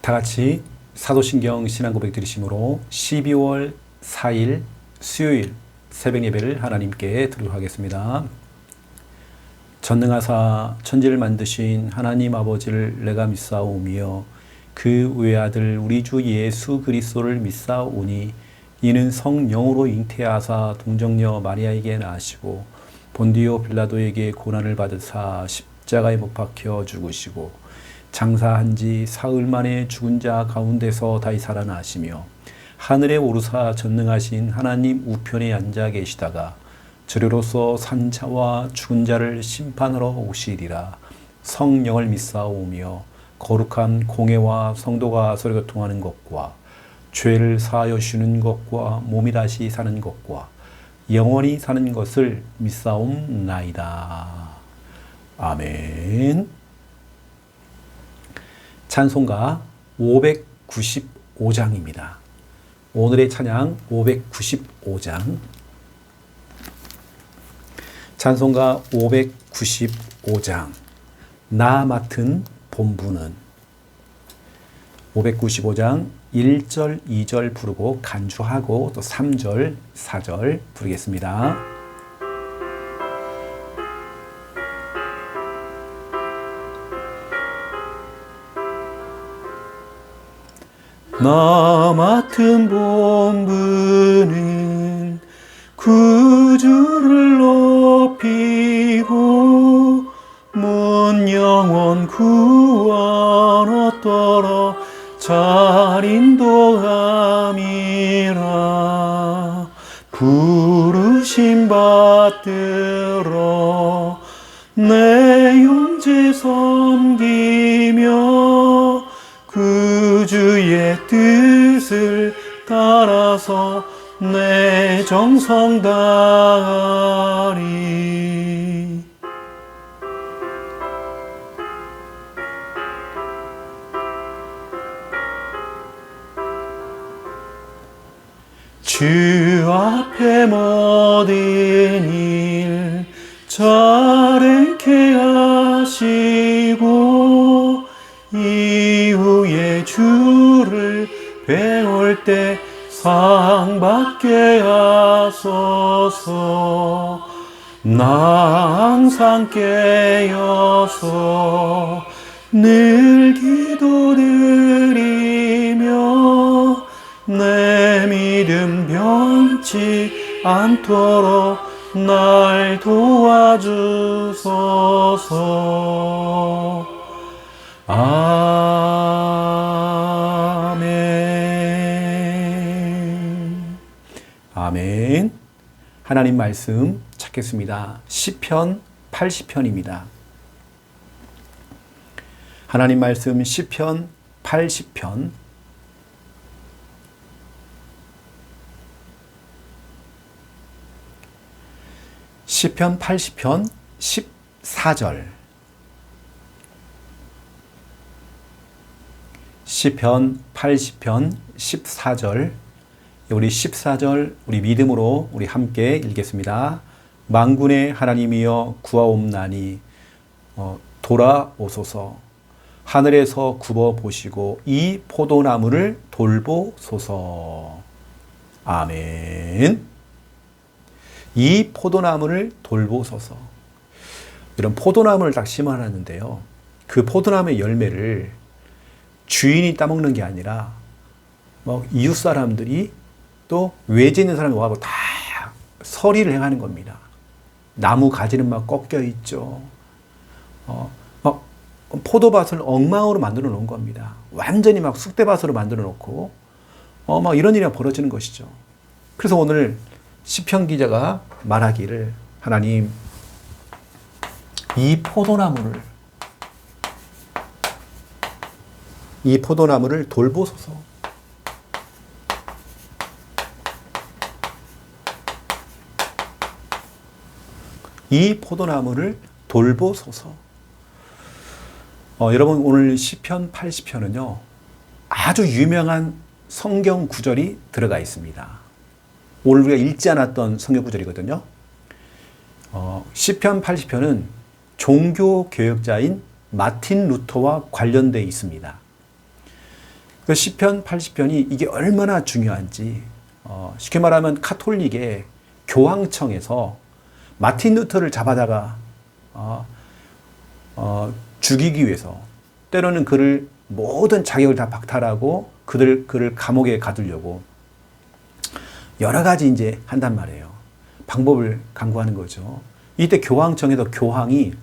다 같이 사도신경 신앙고백 드리심으로 12월 4일 수요일 새벽 예배를 하나님께 드리도록 하겠습니다. 전능하사 천지를 만드신 하나님 아버지를 내가 믿사오며 그 외아들 우리 주 예수 그리스도를 믿사오니 이는 성령으로 잉태하사 동정녀 마리아에게 나시고 본디오 빌라도에게 고난을 받으사 십자가에 못 박혀 죽으시고 장사한 지 사흘 만에 죽은 자 가운데서 다시 살아나시며 하늘에 오르사 전능하신 하나님 우편에 앉아 계시다가 저리로서 산자와 죽은 자를 심판하러 오시리라. 성령을 믿사오며 거룩한 공회와 성도가 서로 교통하는 것과 죄를 사하여 주는 것과 몸이 다시 사는 것과 영원히 사는 것을 믿사옵나이다. 아멘. 찬송가 595장입니다. 오늘의 찬양 595장. 찬송가 595장. 나 맡은 본분은. 595장 1절, 2절 부르고 간주하고 또 3절, 4절 부르겠습니다. 나 맡은 본분은 구주를 높이고 문 영원 구원 얻도록 잘 인도함이라. 부르심 받들어 내 형제 섬기며 그 주의 뜻을 따라서 내 정성 다하리. 주 앞에 모든 일 잘행케 하시고 이후에 주를 배울 때 상 받게 하소서. 나 항상 깨어서 늘 기도드리며 내 믿음 변치 않도록 날 도와주소서. 아멘. 아멘. 하나님 말씀 찾겠습니다. 시편 80편입니다. 하나님 말씀 시편 80편. 시편 80편 14절. 시편 80편 14절. 우리 14절 우리 믿음으로 우리 함께 읽겠습니다. 만군의 하나님이여 구하옵나니 돌아오소서. 하늘에서 굽어 보시고 이 포도나무를 돌보소서. 아멘. 이 포도나무를 돌보소서. 이런 포도나무를 딱 심어놨는데요. 그 포도나무의 열매를 주인이 따먹는 게 아니라 이웃 사람들이 또 외지에 있는 사람이 와서 다 서리를 해가는 겁니다. 나무 가지는 막 꺾여 있죠. 포도밭을 엉망으로 만들어 놓은 겁니다. 완전히 막 쑥대밭으로 만들어 놓고 막 이런 일이 벌어지는 것이죠. 그래서 오늘 시편 기자가 말하기를 하나님 이 포도나무를 돌보소서. 이 포도나무를 돌보소서. 여러분 오늘 시편 80편은요 아주 유명한 성경 구절이 들어가 있습니다. 오늘 우리가 읽지 않았던 성경 구절이거든요. 시편 80편은 종교 개혁자인 마틴 루터와 관련되어 있습니다. 그 시편 80편이 이게 얼마나 중요한지, 쉽게 말하면 카톨릭의 교황청에서 마틴 루터를 잡아다가 죽이기 위해서, 때로는 그를 모든 자격을 다 박탈하고 그를 감옥에 가두려고 여러 가지 이제 한단 말이에요. 방법을 강구하는 거죠. 이때 교황청에서 교황이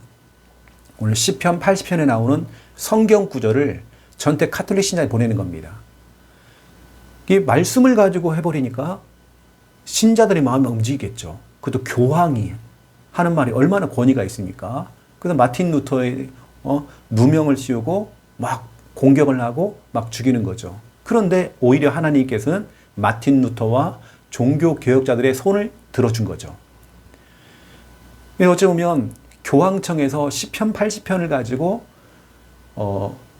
오늘 시편 80편에 나오는 성경 구절을 전체 카톨릭 신자에 보내는 겁니다. 이 말씀을 가지고 해버리니까 신자들의 마음이 움직이겠죠. 그것도 교황이 하는 말이 얼마나 권위가 있습니까? 그래서 마틴 루터의 누명을 씌우고 막 공격을 하고 막 죽이는 거죠. 그런데 오히려 하나님께서는 마틴 루터와 종교 개혁자들의 손을 들어준 거죠. 어찌 보면 교황청에서 시편 80편을 가지고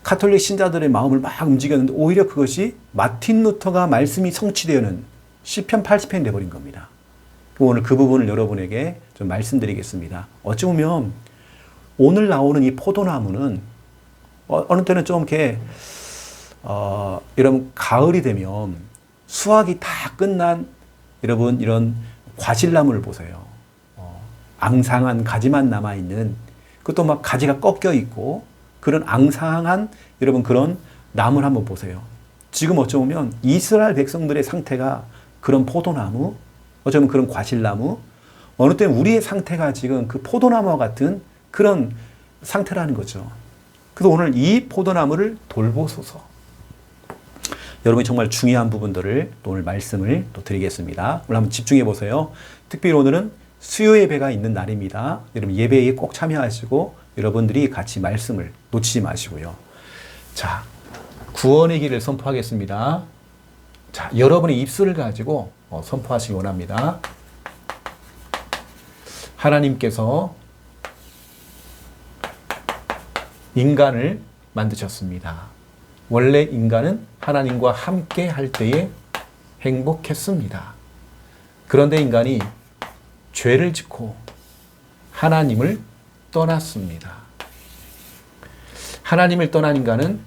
카톨릭 신자들의 마음을 막 움직였는데 오히려 그것이 마틴 루터가 말씀이 성취되는 시편 80편이 되어버린 겁니다. 오늘 그 부분을 여러분에게 좀 말씀드리겠습니다. 어찌 보면 오늘 나오는 이 포도나무는 어느 때는 좀 이렇게 여러분 가을이 되면 수확이 다 끝난 여러분 이런 과실나무를 보세요. 앙상한 가지만 남아있는, 그것도 막 가지가 꺾여 있고 그런 앙상한 여러분 그런 나무를 한번 보세요. 지금 어쩌면 이스라엘 백성들의 상태가 그런 포도나무, 어쩌면 그런 과실나무, 어느 때는 우리의 상태가 지금 그 포도나무와 같은 그런 상태라는 거죠. 그래서 오늘 이 포도나무를 돌보소서. 여러분이 정말 중요한 부분들을 또 오늘 말씀을 또 드리겠습니다. 오늘 한번 집중해 보세요. 특별히 오늘은 수요 예배가 있는 날입니다. 여러분 예배에 꼭 참여하시고 여러분들이 같이 말씀을 놓치지 마시고요. 자, 구원의 길을 선포하겠습니다. 자, 여러분의 입술을 가지고 선포하시기 원합니다. 하나님께서 인간을 만드셨습니다. 원래 인간은 하나님과 함께 할 때에 행복했습니다. 그런데 인간이 죄를 짓고 하나님을 떠났습니다. 하나님을 떠난 인간은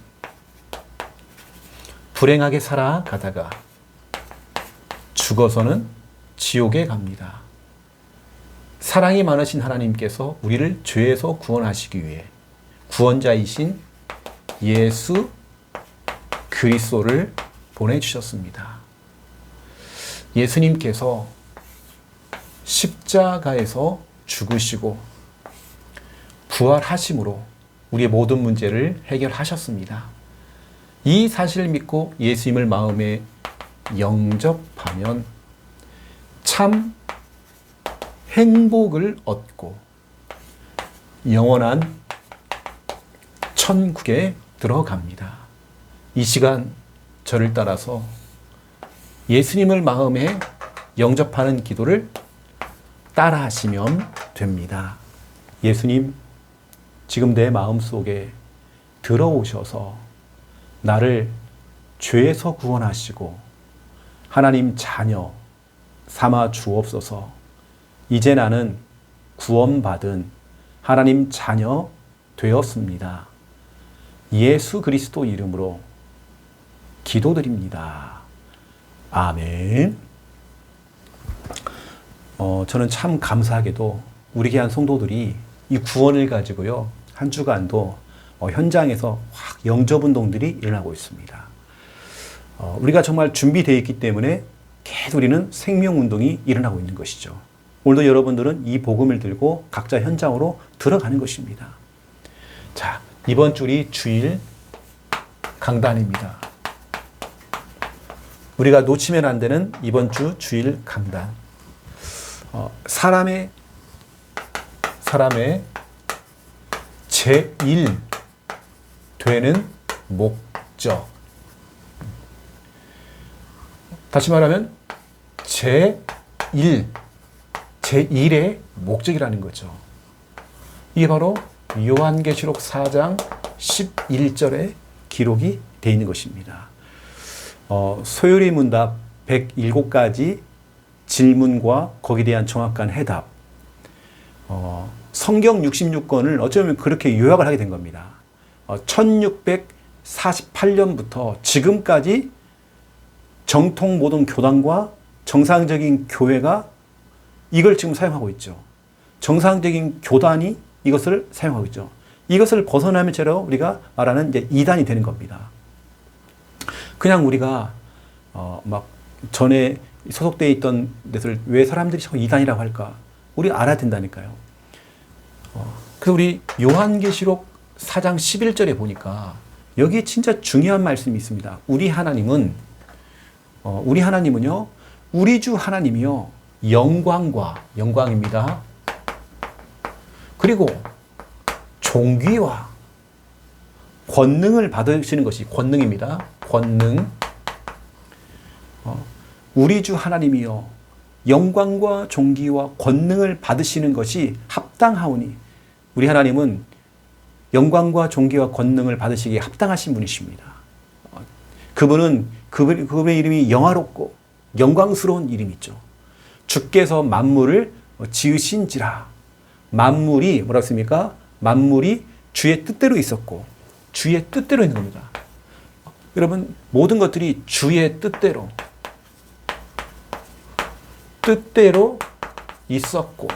불행하게 살아가다가 죽어서는 지옥에 갑니다. 사랑이 많으신 하나님께서 우리를 죄에서 구원하시기 위해 구원자이신 예수 그리스도를 보내주셨습니다. 예수님께서 십자가에서 죽으시고 부활하심으로 우리의 모든 문제를 해결하셨습니다. 이 사실을 믿고 예수님을 마음에 영접하면 참 행복을 얻고 영원한 천국에 들어갑니다. 이 시간 저를 따라서 예수님을 마음에 영접하는 기도를 따라 하시면 됩니다. 예수님, 지금 내 마음속에 들어오셔서 나를 죄에서 구원하시고 하나님 자녀 삼아 주옵소서. 이제 나는 구원받은 하나님 자녀 되었습니다. 예수 그리스도 이름으로 기도드립니다. 아멘. 저는 참 감사하게도 우리 귀한 성도들이 이 구원을 가지고요, 한 주간도 현장에서 확 영접운동들이 일어나고 있습니다. 우리가 정말 준비되어 있기 때문에 계속 우리는 생명운동이 일어나고 있는 것이죠. 오늘도 여러분들은 이 복음을 들고 각자 현장으로 들어가는 것입니다. 자, 이번 주이 주일 강단입니다. 우리가 놓치면 안 되는 이번 주 주일 강단. 사람의 제1 되는 목적. 다시 말하면 제1의 목적이라는 거죠. 이게 바로 요한계시록 4장 11절에 기록이 되어 있는 것입니다. 소요리 문답 107가지 질문과 거기에 대한 정확한 해답. 성경 66권을 어쩌면 그렇게 요약을 하게 된 겁니다. 1948년부터 지금까지 정통 모든 교단과 정상적인 교회가 이걸 지금 사용하고 있죠. 정상적인 교단이 이것을 사용하고 있죠. 이것을 벗어나면 제로 우리가 말하는 이제 이단이 되는 겁니다. 그냥 우리가 막 전에 소속되어 있던 데서를 왜 사람들이 자꾸 이단이라고 할까? 우리 알아야 된다니까요. 그래서 우리 요한계시록 4장 11절에 보니까 여기에 진짜 중요한 말씀이 있습니다. 우리 하나님은요, 우리 주 하나님이요, 영광입니다. 그리고 존귀와 권능을 받으시는 것이 권능입니다. 권능. 우리 주 하나님이요, 영광과 존귀와 권능을 받으시는 것이 합당하오니, 우리 하나님은 영광과 존귀와 권능을 받으시기에 합당하신 분이십니다. 그분의 이름이 영화롭고 영광스러운 이름이죠. 주께서 만물을 지으신지라. 만물이 뭐라 했습니까? 만물이 주의 뜻대로 있었고 주의 뜻대로 있는 겁니다. 여러분, 모든 것들이 주의 뜻대로 있었고,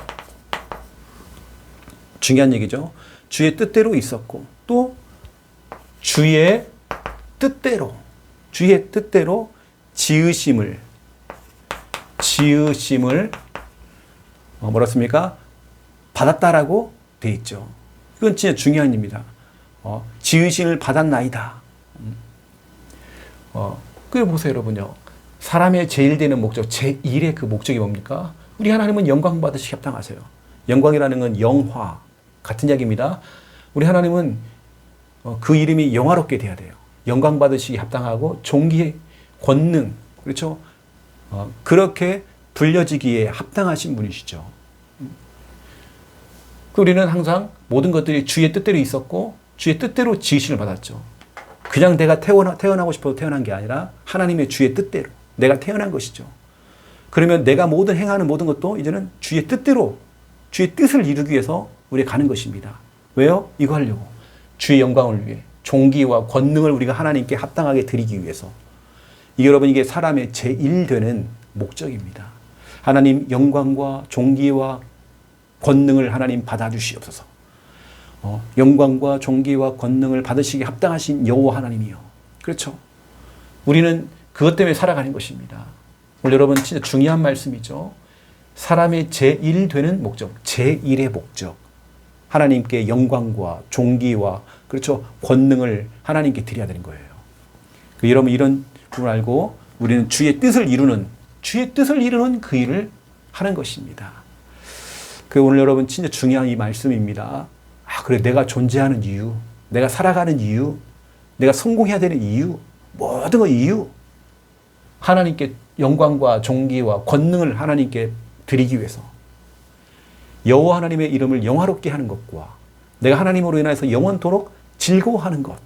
중요한 얘기죠. 주의 뜻대로 있었고, 또 주의 뜻대로 지으심을 뭐라 씁니까? 받았다라고 돼 있죠. 이건 진짜 중요한 일입니다. 지으심을 받았나이다. 그래 보세요, 여러분요. 사람의 제일 되는 목적, 제1의 그 목적이 뭡니까? 우리 하나님은 영광 받으시기 합당하세요. 영광이라는 건 영화 같은 이야기입니다. 우리 하나님은 그 이름이 영화롭게 돼야 돼요. 영광 받으시기 합당하고 존귀의 권능, 그렇죠? 그렇게 불려지기에 합당하신 분이시죠. 우리는 항상 모든 것들이 주의 뜻대로 있었고 주의 뜻대로 지으심을 받았죠. 그냥 내가 태어나고 싶어서 태어난 게 아니라 하나님의 주의 뜻대로 내가 태어난 것이죠. 그러면 내가 행하는 모든 것도 이제는 주의 뜻대로, 주의 뜻을 이루기 위해서 우리가 가는 것입니다. 왜요? 이거 하려고. 주의 영광을 위해, 존귀와 권능을 우리가 하나님께 합당하게 드리기 위해서. 이게 사람의 제1되는 목적입니다. 하나님 영광과 존귀와 권능을 하나님 받아주시옵소서. 영광과 존귀와 권능을 받으시기 합당하신 여호와 하나님이요. 그렇죠. 우리는 그것 때문에 살아가는 것입니다. 오늘 여러분 진짜 중요한 말씀이죠. 사람의 제1되는 목적, 제1의 목적. 하나님께 영광과 존귀와, 그렇죠, 권능을 하나님께 드려야 되는 거예요. 여러분 이런 부분을 알고 우리는 주의 뜻을 이루는 그 일을 하는 것입니다. 오늘 여러분 진짜 중요한 이 말씀입니다. 그래, 내가 존재하는 이유, 내가 살아가는 이유, 내가 성공해야 되는 이유, 모든 이유, 하나님께 영광과 존귀와 권능을 하나님께 드리기 위해서 여호와 하나님의 이름을 영화롭게 하는 것과 내가 하나님으로 인해서 영원토록 즐거워하는 것,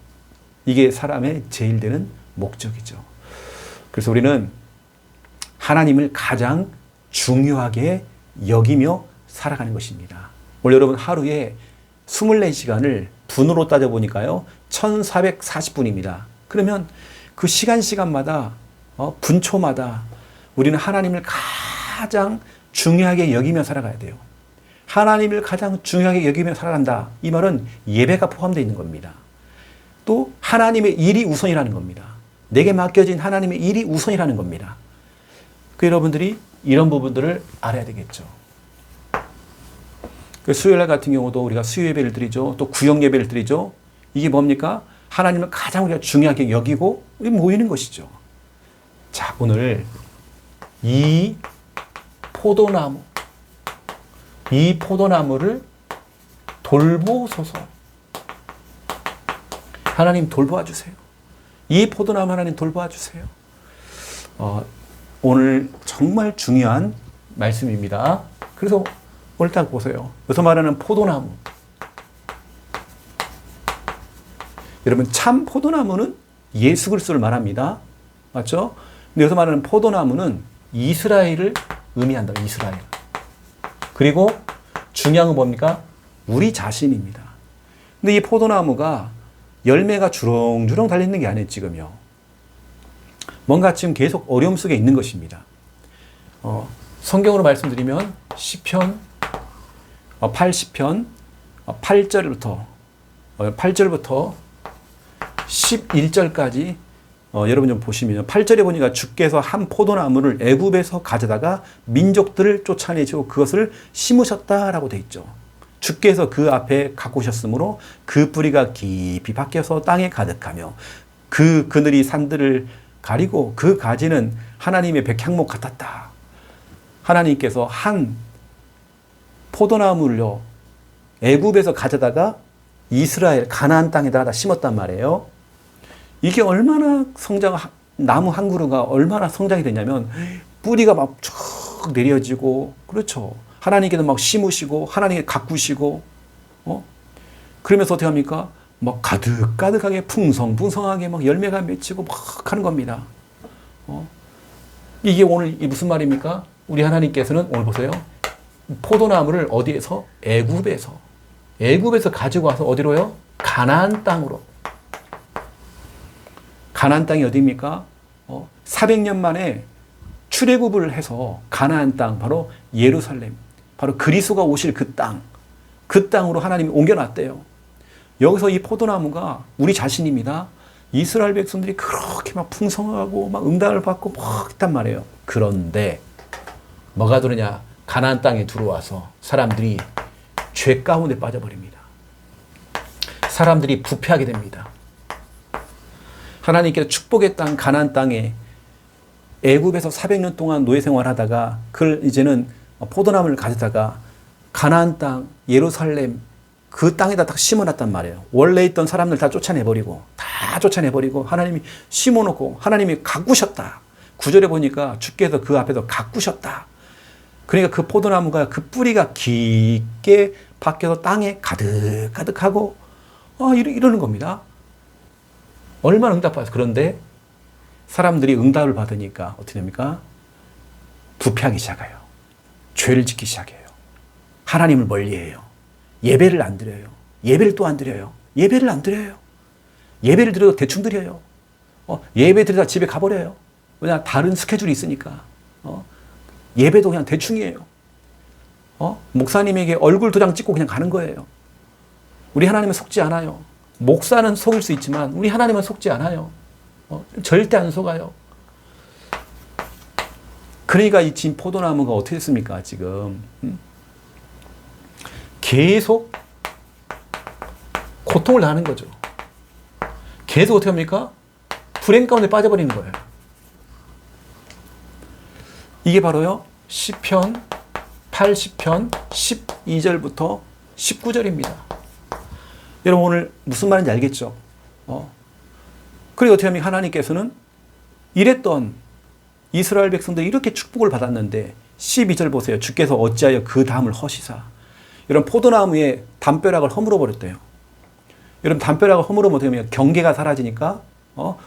이게 사람의 제일 되는 목적이죠. 그래서 우리는 하나님을 가장 중요하게 여기며 살아가는 것입니다. 오늘 여러분 하루에 24시간을 분으로 따져보니까요 1440분입니다. 그러면 그 시간마다 분초마다 우리는 하나님을 가장 중요하게 여기며 살아가야 돼요. 하나님을 가장 중요하게 여기며 살아간다. 이 말은 예배가 포함되어 있는 겁니다. 또 하나님의 일이 우선이라는 겁니다. 내게 맡겨진 하나님의 일이 우선이라는 겁니다. 여러분들이 이런 부분들을 알아야 되겠죠. 수요일날 같은 경우도 우리가 수요 예배를 드리죠. 또 구역 예배를 드리죠. 이게 뭡니까? 하나님을 가장 우리가 중요하게 여기고 우리 모이는 것이죠. 자, 오늘 이 포도나무를 돌보소서. 하나님 돌보아 주세요. 이 포도나무 하나님 돌보아 주세요. 오늘 정말 중요한 말씀입니다. 그래서 오늘 딱 보세요. 여기서 말하는 포도나무. 여러분, 참 포도나무는 예수 그리스도를 말합니다. 맞죠? 근데 여기서 말하는 포도나무는 이스라엘을 의미한다. 이스라엘. 그리고 중요한 건 뭡니까? 우리 자신입니다. 근데 이 포도나무가 열매가 주렁주렁 달려있는 게 아니에요, 지금요. 뭔가 지금 계속 어려움 속에 있는 것입니다. 성경으로 말씀드리면 시편 80편 8절부터 11절까지 여러분 좀 보시면 8절에 보니까 주께서 한 포도나무를 애굽에서 가져다가 민족들을 쫓아내시고 그것을 심으셨다라고 돼 있죠. 주께서 그 앞에 가꾸셨으므로 그 뿌리가 깊이 박혀서 땅에 가득하며 그 그늘이 산들을 가리고 그 가지는 하나님의 백향목 같았다. 하나님께서 한 포도나무를요 애굽에서 가져다가 이스라엘 가나안 땅에다가 심었단 말이에요. 이게 얼마나 나무 한 그루가 얼마나 성장이 되냐면 뿌리가 막 쭉 내려지고, 그렇죠. 하나님께서 막 심으시고 하나님께 가꾸시고, 그러면서 어떻게 합니까? 막 가득가득하게 풍성하게 막 열매가 맺히고 막 하는 겁니다. 이게 오늘 무슨 말입니까? 우리 하나님께서는 오늘 보세요. 포도나무를 어디에서? 애굽에서 가지고 와서 어디로요? 가나안 땅으로. 가나안 땅이 어디입니까? 400년 만에 출애굽을 해서 가나안 땅, 바로 예루살렘, 바로 그리스도가 오실 그 땅으로 하나님이 옮겨놨대요. 여기서 이 포도나무가 우리 자신입니다. 이스라엘 백성들이 그렇게 막 풍성하고 막 응답을 받고 막 있단 말이에요. 그런데 뭐가 들으냐? 가나안 땅에 들어와서 사람들이 죄 가운데 빠져버립니다. 사람들이 부패하게 됩니다. 하나님께서 축복의 땅 가나안 땅에 애굽에서 400년 동안 노예 생활하다가 그걸 이제는 포도나무를 가져다가 가나안 땅 예루살렘 그 땅에다 딱 심어놨단 말이에요. 원래 있던 사람들 다 쫓아내버리고 하나님이 심어놓고 하나님이 가꾸셨다. 9절에 보니까 주께서 그 앞에서 가꾸셨다. 그러니까 그 포도나무가 그 뿌리가 깊게 박혀서 땅에 가득하고 이러는 겁니다. 얼마나 응답받아서. 그런데 사람들이 응답을 받으니까 어떻게 됩니까? 부패하기 시작해요. 죄를 짓기 시작해요. 하나님을 멀리해요. 예배를 안 드려요. 예배를 또 안 드려요. 예배를 안 드려요. 예배를 드려도 대충 드려요. 예배 드리다 집에 가버려요. 왜냐? 다른 스케줄이 있으니까. 예배도 그냥 대충이에요. 목사님에게 얼굴 도장 찍고 그냥 가는 거예요. 우리 하나님은 속지 않아요. 목사는 속일 수 있지만 우리 하나님은 속지 않아요. 절대 안 속아요. 그러니까 이 진 포도나무가 어떻게 됐습니까? 지금 계속 고통을 당하는 거죠. 계속 어떻게 합니까? 불행 가운데 빠져버리는 거예요. 이게 바로요 시편 80편 12절부터 19절입니다. 여러분 오늘 무슨 말인지 알겠죠? 그리고 어떻게 하면 하나님께서는 이랬던 이스라엘 백성들이 이렇게 축복을 받았는데 12절 보세요. 주께서 어찌하여 그 담을 허시사. 이런 포도나무에 담벼락을 허물어 버렸대요. 여러분 담벼락을 허물으면 어떻게 하면 경계가 사라지니까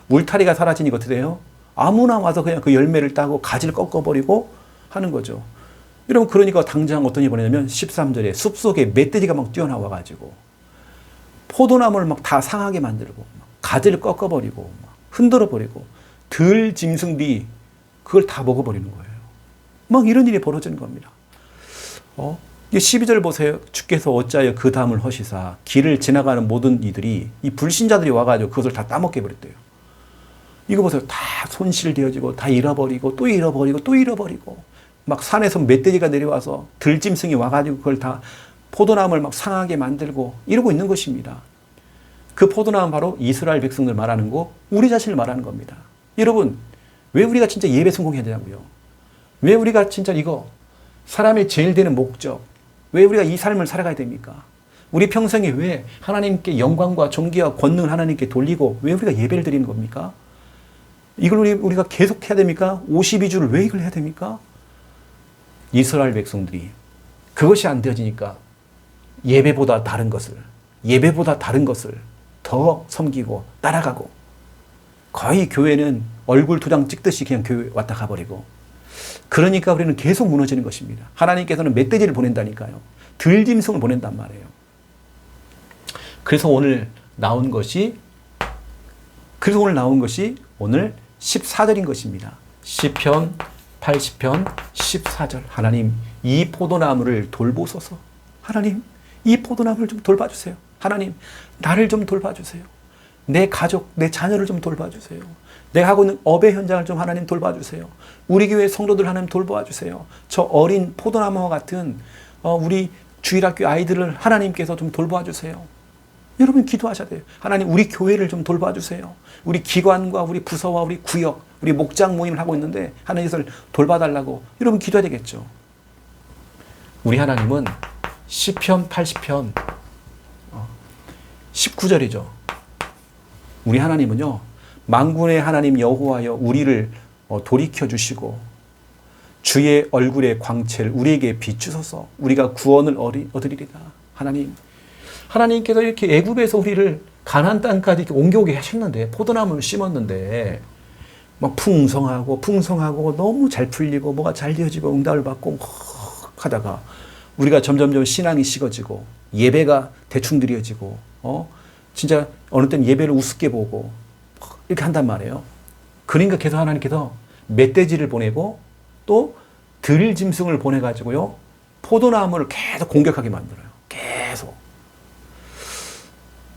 울타리가 사라지니까 어떻게 돼요? 아무나 와서 그냥 그 열매를 따고 가지를 꺾어버리고 하는 거죠. 여러분 그러니까 당장 어떤 일이 벌어지냐면 13절에 숲속에 멧돼지가 막 뛰어나와가지고 포도나무를 막 다 상하게 만들고 가지를 꺾어버리고 막 흔들어버리고 들짐승들이 그걸 다 먹어버리는 거예요. 막 이런 일이 벌어지는 겁니다. 12절 보세요. 주께서 어찌하여 그 담을 허시사. 길을 지나가는 모든 이들이 이 불신자들이 와가지고 그것을 다 따먹게 버렸대요. 이거 보세요. 다 손실되어지고 다 잃어버리고 또 잃어버리고 또 잃어버리고 막 산에서 멧돼지가 내려와서 들짐승이 와가지고 그걸 다 포도나무를 막 상하게 만들고 이러고 있는 것입니다. 그 포도나무는 바로 이스라엘 백성들 말하는 거, 우리 자신을 말하는 겁니다. 여러분, 왜 우리가 진짜 예배 성공해야 되냐고요? 왜 우리가 진짜 이거 사람의 제일 되는 목적, 왜 우리가 이 삶을 살아가야 됩니까? 우리 평생에 왜 하나님께 영광과 존귀와 권능을 하나님께 돌리고 왜 우리가 예배를 드리는 겁니까? 이걸 우리가 계속 해야 됩니까? 52주를 왜 이걸 해야 됩니까? 이스라엘 백성들이 그것이 안 되어지니까 예배보다 다른 것을 더 섬기고 따라가고 거의 교회는 얼굴 도장 찍듯이 그냥 교회 왔다 가버리고 그러니까 우리는 계속 무너지는 것입니다. 하나님께서는 멧돼지를 보낸다니까요. 들짐승을 보낸단 말이에요. 그래서 오늘 나온 것이 그래서 오늘 나온 것이 오늘 14절인 것입니다. 시편 80편 14절. 하나님, 이 포도나무를 돌보소서. 하나님, 이 포도나무를 좀 돌봐주세요. 하나님, 나를 좀 돌봐주세요. 내 가족, 내 자녀를 좀 돌봐주세요. 내가 하고 있는 업의 현장을 좀 하나님 돌봐주세요. 우리 교회 성도들 하나님 돌봐주세요. 저 어린 포도나무와 같은 우리 주일학교 아이들을 하나님께서 좀 돌봐주세요. 여러분 기도하셔야 돼요. 하나님, 우리 교회를 좀 돌봐주세요. 우리 기관과 우리 부서와 우리 구역, 우리 목장 모임을 하고 있는데 하나님 이것을 돌봐달라고 여러분 기도해야 되겠죠. 우리 하나님은 시편 80편 19절이죠. 우리 하나님은요, 만군의 하나님 여호와여 우리를 돌이켜 주시고 주의 얼굴의 광채를 우리에게 비추소서. 우리가 구원을 얻으리이다. 하나님께서 이렇게 애굽에서 우리를 가나안 땅까지 이렇게 옮겨오게 하셨는데, 포도나무를 심었는데 막 풍성하고 너무 잘 풀리고 뭐가 잘 되어지고 응답을 받고 하다가 우리가 점점점 신앙이 식어지고 예배가 대충 드려지고 진짜 어느 때는 예배를 우습게 보고 이렇게 한단 말이에요. 그러니까 계속 하나님께서 멧돼지를 보내고 또 들짐승을 보내가지고요, 포도나무를 계속 공격하게 만들어요. 계속.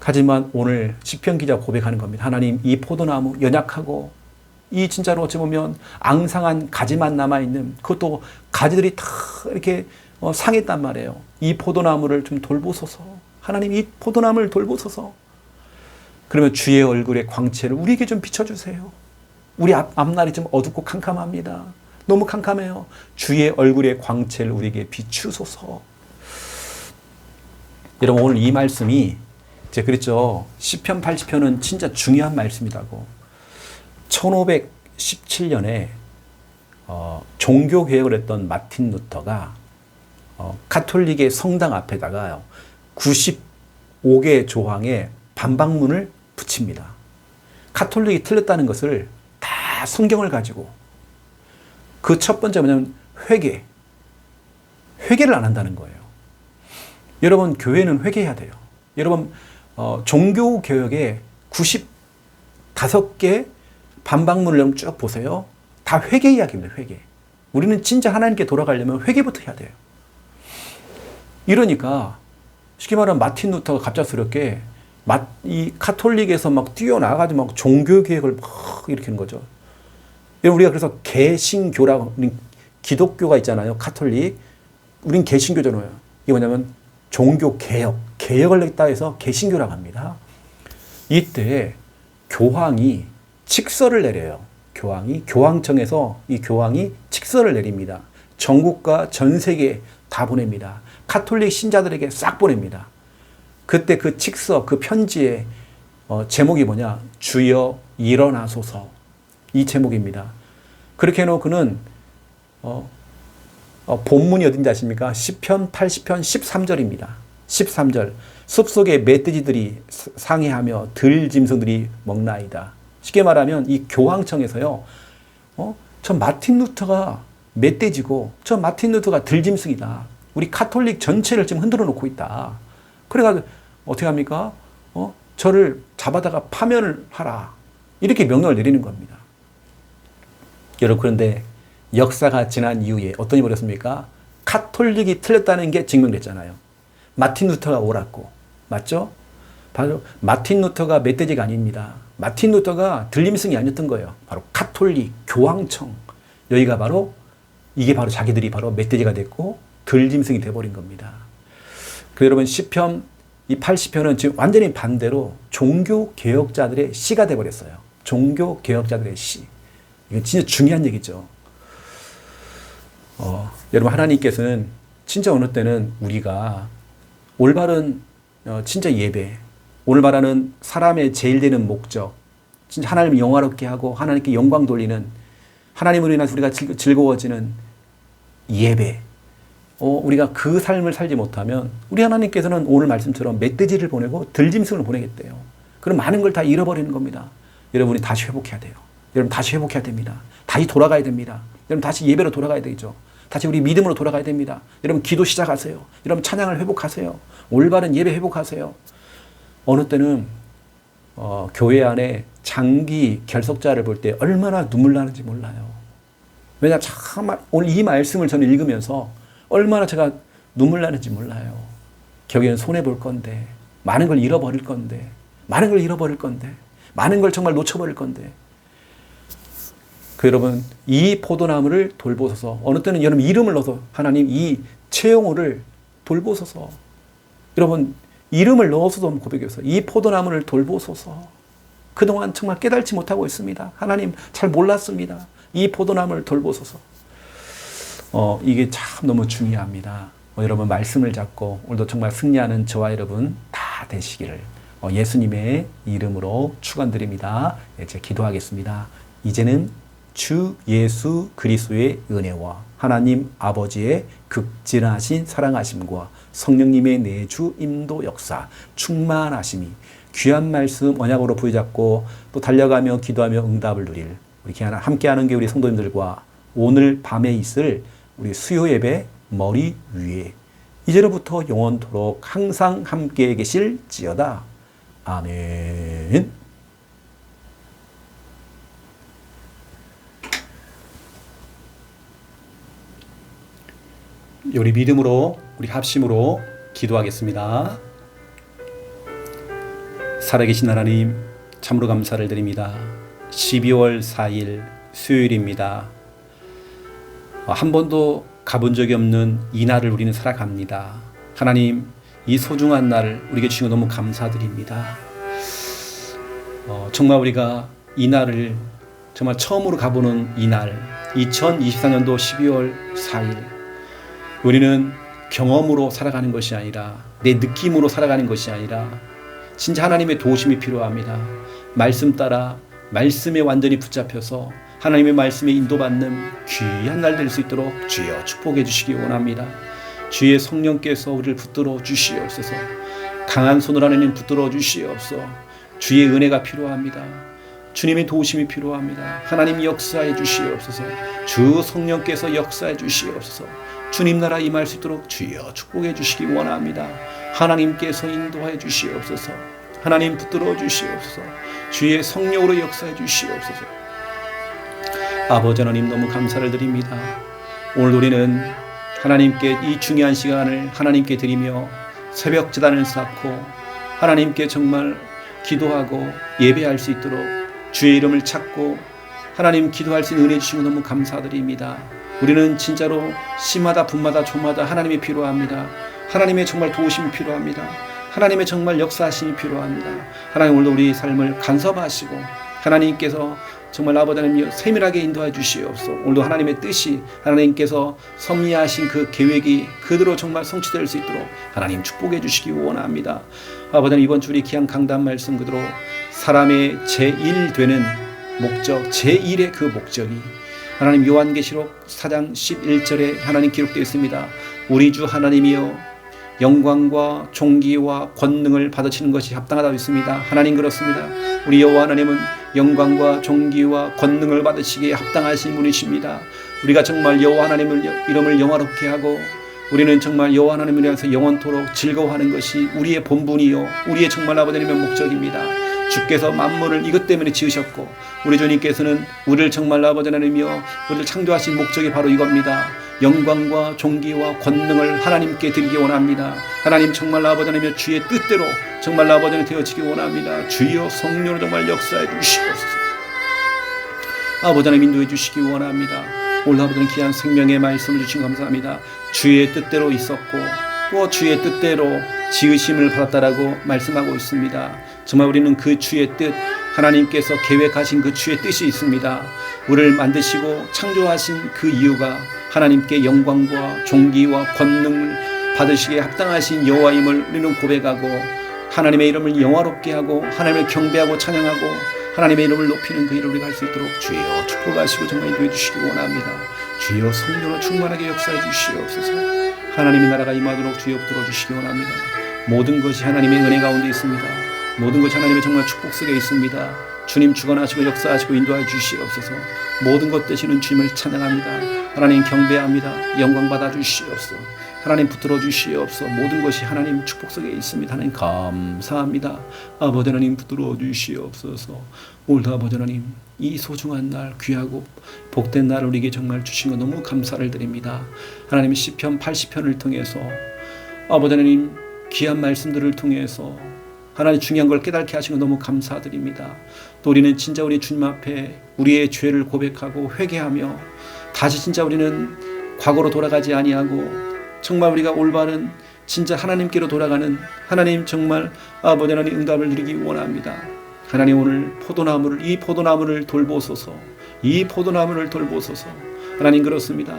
하지만 오늘 시편 기자 고백하는 겁니다. 하나님, 이 포도나무 연약하고 이 진짜로 어찌 보면 앙상한 가지만 남아있는, 그것도 가지들이 다 이렇게 상했단 말이에요. 이 포도나무를 좀 돌보소서. 하나님, 이 포도나무를 돌보소서. 그러면 주의 얼굴의 광채를 우리에게 좀 비춰주세요. 우리 앞날이 좀 어둡고 캄캄합니다. 너무 캄캄해요. 주의 얼굴의 광채를 우리에게 비추소서. 여러분, 오늘 이 말씀이 제가 그랬죠. 시편 80편은 진짜 중요한 말씀이라고. 1517년에 종교개혁을 했던 마틴 루터가 가톨릭의 성당 앞에다가 95개 조항의 반박문을 붙입니다. 가톨릭이 틀렸다는 것을 다 성경을 가지고, 그 첫 번째 뭐냐면 회개를 안 한다는 거예요. 여러분, 교회는 회개해야 돼요. 여러분, 종교개혁에 95개 반박문을 쭉 보세요. 다 회개 이야기입니다. 회개. 우리는 진짜 하나님께 돌아가려면 회개부터 해야 돼요. 이러니까 쉽게 말하면 마틴 루터가 갑작스럽게 이 카톨릭에서 막 뛰어나가지고 막 종교개혁을 막 일으키는 거죠. 우리가 그래서 개신교라고, 기독교가 있잖아요. 카톨릭. 우린 개신교잖아요. 이게 뭐냐면 종교개혁을 했다 해서 개신교라고 합니다. 이때 교황이 칙서를 내려요. 교황청에서 이 교황이 칙서를 내립니다. 전국과 전 세계 다 보냅니다. 카톨릭 신자들에게 싹 보냅니다. 그때 그 칙서, 그 편지의 제목이 뭐냐? 주여 일어나소서. 이 제목입니다. 그렇게 해놓고는 본문이 어딘지 아십니까? 시편 80편 13절입니다. 13절. 숲속에 멧돼지들이 상해하며 들짐승들이 먹나이다. 쉽게 말하면 이 교황청에서요, 저 마틴 루터가 멧돼지고 저 마틴 루터가 들짐승이다. 우리 카톨릭 전체를 지금 흔들어 놓고 있다. 그래가지고 어떻게 합니까? 저를 잡아다가 파면을 하라. 이렇게 명령을 내리는 겁니다. 여러분, 그런데 역사가 지난 이후에 어떤 일이 벌어졌습니까? 카톨릭이 틀렸다는 게 증명됐잖아요. 마틴 루터가 옳았고, 맞죠? 바로 마틴 루터가 멧돼지가 아닙니다. 마틴 루터가 들림승이 아니었던 거예요. 바로 카톨릭, 교황청. 여기가 바로, 이게 바로 자기들이 바로 멧돼지가 됐고 들짐승이 돼버린 겁니다. 그 여러분, 시편 이 80편은 지금 완전히 반대로 종교개혁자들의 시가 돼버렸어요. 종교개혁자들의 시. 이건 진짜 중요한 얘기죠. 여러분, 하나님께서는 진짜 어느 때는 우리가 올바른 진짜 예배, 오늘 말하는 사람의 제일 되는 목적, 진짜 하나님을 영화롭게 하고 하나님께 영광 돌리는, 하나님으로 인해서 우리가 즐거워지는 예배, 우리가 그 삶을 살지 못하면 우리 하나님께서는 오늘 말씀처럼 멧돼지를 보내고 들짐승을 보내겠대요. 그럼 많은 걸 다 잃어버리는 겁니다. 여러분이 다시 회복해야 돼요. 여러분 다시 회복해야 됩니다. 다시 돌아가야 됩니다. 여러분 다시 예배로 돌아가야 되죠. 다시 우리 믿음으로 돌아가야 됩니다. 여러분 기도 시작하세요. 여러분 찬양을 회복하세요. 올바른 예배 회복하세요. 어느 때는 교회 안에 장기 결석자를 볼 때 얼마나 눈물 나는지 몰라요. 왜냐, 참 오늘 이 말씀을 저는 읽으면서 얼마나 제가 눈물 나는지 몰라요. 결국에는 손해 볼 건데, 많은 걸 잃어버릴 건데, 많은 걸 정말 놓쳐버릴 건데. 여러분, 이 포도나무를 돌보소서. 어느 때는 여러분 이름을 넣어서 하나님 이 채용호를 돌보소서. 여러분 이름을 넣어서도 한번 고백해서 이 포도나무를 돌보소서. 그동안 정말 깨달지 못하고 있습니다. 하나님 잘 몰랐습니다. 이 포도나무를 돌보소서. 이게 참 너무 중요합니다. 여러분 말씀을 잡고 오늘도 정말 승리하는 저와 여러분 다 되시기를 예수님의 이름으로 축원드립니다. 이제 기도하겠습니다. 이제는 주 예수 그리스도의 은혜와 하나님 아버지의 극진하신 사랑하심과 성령님의 내주 인도 역사 충만하심이 귀한 말씀 언약으로 부여잡고 또 달려가며 기도하며 응답을 누릴 우리 함께하는 게 우리 성도님들과 오늘 밤에 있을 우리 수요 예배 머리 위에 이제로부터 영원토록 항상 함께 계실지어다. 아멘. 우리 믿음으로 우리 합심으로 기도하겠습니다. 살아계신 하나님 참으로 감사를 드립니다. 12월 4일 수요일입니다. 한 번도 가본 적이 없는 이 날을 우리는 살아갑니다. 하나님 이 소중한 날을 우리에게 주시고 너무 감사드립니다. 정말 우리가 이 날을 정말 처음으로 가보는 이 날 2024년도 12월 4일 우리는 경험으로 살아가는 것이 아니라 내 느낌으로 살아가는 것이 아니라 진짜 하나님의 도우심이 필요합니다. 말씀 따라 말씀에 완전히 붙잡혀서 하나님의 말씀에 인도받는 귀한 날 될 수 있도록 주여 축복해 주시기 원합니다. 주의 성령께서 우리를 붙들어 주시옵소서. 강한 손으로 하나님 붙들어 주시옵소서. 주의 은혜가 필요합니다. 주님의 도우심이 필요합니다. 하나님 역사해 주시옵소서. 주 성령께서 역사해 주시옵소서. 주님 나라 임할 수 있도록 주여 축복해 주시기 원합니다. 하나님께서 인도해 주시옵소서. 하나님 붙들어 주시옵소서. 주의 성령으로 역사해 주시옵소서. 아버지 하나님 너무 감사를 드립니다. 오늘 우리는 하나님께 이 중요한 시간을 하나님께 드리며 새벽 제단을 쌓고 하나님께 정말 기도하고 예배할 수 있도록 주의 이름을 찾고 하나님 기도할 수 있는 은혜 주시고 너무 감사드립니다. 우리는 진짜로 시마다 분마다 조마다 하나님이 필요합니다. 하나님의 정말 도우심이 필요합니다. 하나님의 정말 역사하심이 필요합니다. 하나님 오늘도 우리 삶을 간섭하시고 하나님께서 정말 아버지 하나님 세밀하게 인도해 주시옵소서. 오늘도 하나님의 뜻이 하나님께서 섭리하신 그 계획이 그대로 정말 성취될 수 있도록 하나님 축복해 주시기 원합니다. 아버지 하나님 이번 주 우리 귀한 강단 말씀 그대로 사람의 제1 되는 목적 제1의 그 목적이 하나님 요한계시록 4장 11절에 하나님 기록되어 있습니다. 우리 주 하나님이여 영광과 존귀와 권능을 받으시는 것이 합당하다고 있습니다. 하나님 그렇습니다. 우리 여호와 하나님은 영광과 존귀와 권능을 받으시기에 합당하신 분이십니다. 우리가 정말 여호와 하나님을 이름을 영화롭게 하고 우리는 정말 여호와 하나님을 위해서 영원토록 즐거워하는 것이 우리의 본분이요 우리의 정말 아버지 하나님의 목적입니다. 주께서 만물을 이것 때문에 지으셨고 우리 주님께서는 우리를 정말 아버지 하나님이여 우리를 창조하신 목적이 바로 이겁니다. 영광과 존귀와 권능을 하나님께 드리기 원합니다. 하나님 정말 아버지 하나님이여 주의 뜻대로 정말 아버지 하나님 되어지기 원합니다. 주여 성령으로 정말 역사해 주시옵소서. 아버지 하나님 인도해 주시기 원합니다. 오늘 아버지 하나님 귀한 생명의 말씀을 주시고 감사합니다. 주의 뜻대로 있었고 또 주의 뜻대로 지으심을 받았다라고 말씀하고 있습니다. 정말 우리는 그 주의 뜻 하나님께서 계획하신 그 주의 뜻이 있습니다. 우리를 만드시고 창조하신 그 이유가 하나님께 영광과 존귀와 권능을 받으시기에 합당하신 여호와임을 우리는 고백하고 하나님의 이름을 영화롭게 하고 하나님을 경배하고 찬양하고 하나님의 이름을 높이는 그 일을 우리가 할 수 있도록 주여 축복하시고 정말 인도해 주시기 원합니다. 주여 성령으로 충만하게 역사해 주시옵소서. 하나님의 나라가 임하도록 주여 붙들어 주시기 원합니다. 모든 것이 하나님의 은혜 가운데 있습니다. 모든 것이 하나님의 정말 축복 속에 있습니다. 주님 주관하시고 역사하시고 인도해 주시옵소서. 모든 것 되시는 주님을 찬양합니다. 하나님 경배합니다. 영광 받아 주시옵소서. 하나님 붙들어 주시옵소서. 모든 것이 하나님 축복 속에 있습니다. 하나님 감사합니다. 아버지 하나님 붙들어 주시옵소서. 오늘도 아버지 하나님 이 소중한 날, 귀하고 복된 날을 우리에게 정말 주신 것 너무 감사를 드립니다. 하나님 시편 80편을 통해서 아버지 하나님 귀한 말씀들을 통해서 하나님 중요한 걸 깨닫게 하신 것 너무 감사드립니다. 또 우리는 진짜 우리 주님 앞에 우리의 죄를 고백하고 회개하며 다시 진짜 우리는 과거로 돌아가지 아니하고 정말 우리가 올바른 진짜 하나님께로 돌아가는 하나님 정말 아버지 하나님 응답을 누리기 원합니다. 하나님 오늘 이 포도나무를 돌보소서. 이 포도나무를 돌보소서. 하나님 그렇습니다.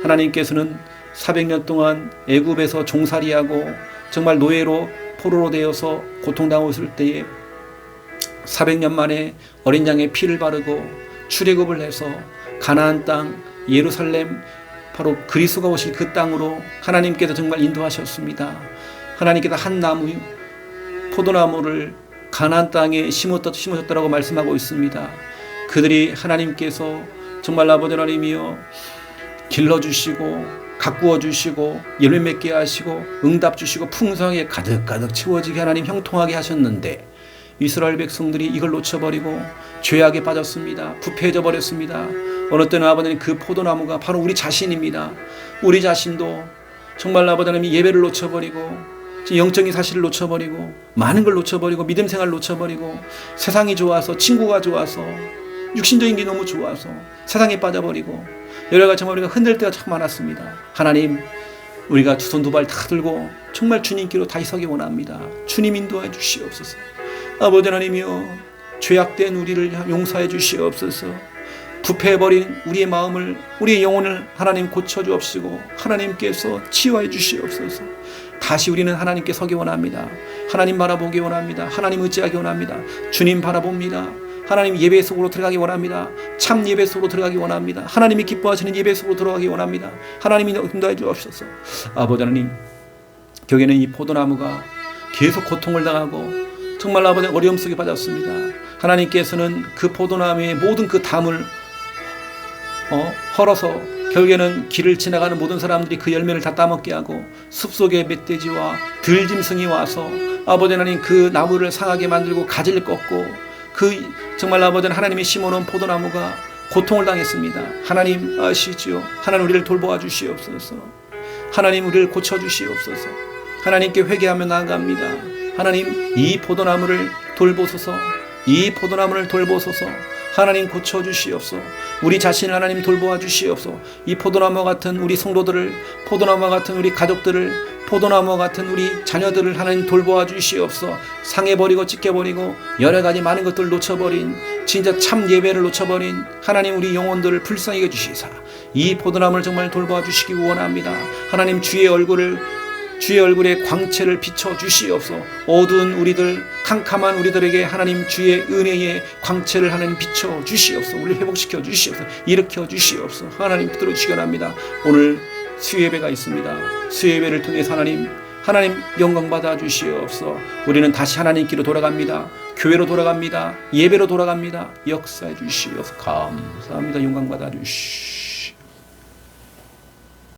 하나님께서는 400년 동안 애굽에서 종살이하고 정말 노예로 포로로 되어서 고통당했을 때에 400년 만에 어린 양의 피를 바르고 출애굽을 해서 가나안 땅 예루살렘 바로 그리스도가 오실 그 땅으로 하나님께서 정말 인도하셨습니다. 하나님께서 한 나무 포도나무를 가나안 땅에 심으셨다라고 말씀하고 있습니다. 그들이 하나님께서 정말 아버지 하나님이여 길러주시고 가꾸어 주시고 열매 맺게 하시고 응답 주시고 풍성하게 가득가득 채워지게 하나님 형통하게 하셨는데 이스라엘 백성들이 이걸 놓쳐버리고 죄악에 빠졌습니다. 부패해져 버렸습니다. 어느 때는 아버지는 그 포도나무가 바로 우리 자신입니다. 우리 자신도 정말 아버지 하나님 예배를 놓쳐버리고 영적인 사실을 놓쳐버리고 많은 걸 놓쳐버리고 믿음 생활을 놓쳐버리고 세상이 좋아서 친구가 좋아서 육신적인 게 너무 좋아서 세상에 빠져버리고 여러 가지 정말 우리가 흔들 때가 참 많았습니다. 하나님 우리가 두 손 두 발 다 들고 정말 주님께로 다시 서기 원합니다. 주님 인도해 주시옵소서. 아버지 하나님이여 죄악된 우리를 용서해 주시옵소서. 부패해버린 우리의 마음을 우리의 영혼을 하나님 고쳐주옵시고 하나님께서 치유해 주시옵소서. 다시 우리는 하나님께 서기 원합니다. 하나님 바라보기 원합니다. 하나님 의지하기 원합니다. 주님 바라봅니다. 하나님 예배 속으로 들어가기 원합니다. 참 예배 속으로 들어가기 원합니다. 하나님이 기뻐하시는 예배 속으로 들어가기 원합니다. 하나님이 인도해 주옵소서. 아버지 하나님 격에는 이 포도나무가 계속 고통을 당하고 정말 아버지 어려움 속에 빠졌습니다. 하나님께서는 그 포도나무의 모든 그 담을 헐어서 결국에는 길을 지나가는 모든 사람들이 그 열매를 다 따먹게 하고 숲속의 멧돼지와 들짐승이 와서 아버지 하나님 그 나무를 상하게 만들고 가지를 꺾고 그 정말 아버지 하나님이 심어놓은 포도나무가 고통을 당했습니다. 하나님 아시지요. 하나님 우리를 돌보아 주시옵소서. 하나님 우리를 고쳐주시옵소서. 하나님께 회개하며 나아갑니다. 하나님 이 포도나무를 돌보소서. 이 포도나무를 돌보소서. 하나님 고쳐주시옵소서. 우리 자신을 하나님 돌보아 주시옵소서. 이 포도나무와 같은 우리 성도들을 포도나무와 같은 우리 가족들을 포도나무와 같은 우리 자녀들을 하나님 돌보아 주시옵소서. 상해버리고 찢겨버리고 여러 가지 많은 것들을 놓쳐버린 진짜 참 예배를 놓쳐버린 하나님 우리 영혼들을 불쌍히 해주시사 이 포도나무를 정말 돌보아 주시기 원합니다. 하나님 주의 얼굴에 광채를 비춰 주시옵소서. 어두운 우리들 캄캄한 우리들에게 하나님 주의 은혜의 광채를 하나님 비춰 주시옵소서. 우리를 회복시켜 주시옵소서. 일으켜 주시옵소서. 하나님 붙들어 주시기 원합니다. 오늘 수예배가 있습니다. 수예배를 통해서 하나님 영광 받아 주시옵소서. 우리는 다시 하나님께로 돌아갑니다. 교회로 돌아갑니다. 예배로 돌아갑니다. 역사해 주시옵소서. 감사합니다. 영광 받아 주시옵소서.